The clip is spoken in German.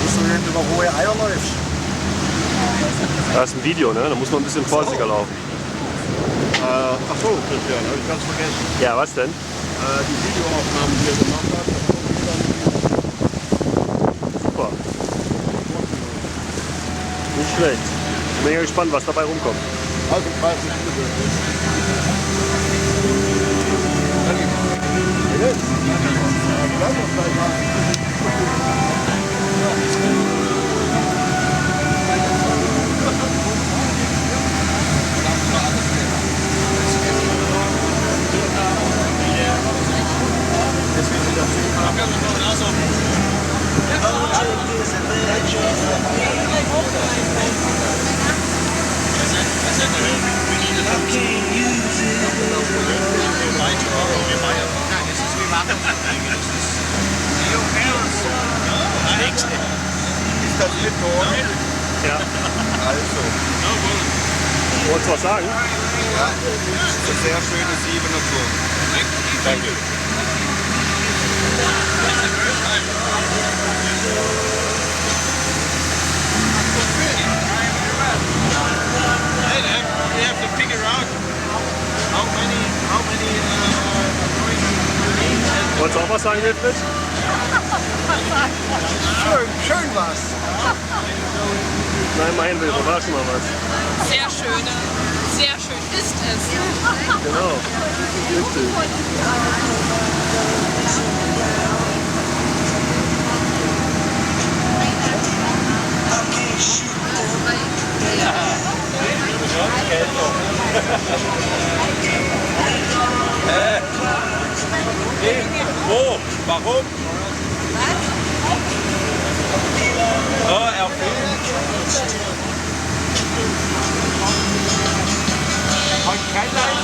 Bist du denn über rohe Eier läufst? Das ist ein Video, ne? Da muss man ein bisschen vorsichtiger laufen. Ach so, Christian, habe ich ganz vergessen. Ja, was denn? Die Videoaufnahmen, die er gemacht hat, Super. Nicht schlecht. Ich bin ja gespannt, was dabei rumkommt. also 30 Minuten. Ist das mit Ton? Ja. Also. Wolltest du was sagen? Ja, das ist ein sehr schönes 7er Ton. Danke. You have to figure out how many Wolltest du auch was sagen, Wilfried? Schön was. Nein, mein Wilfried, war schon mal was. Sehr schön ist es. Genau. Richtig. Wo? Warum? Oh, er filmt. Und kein Leid.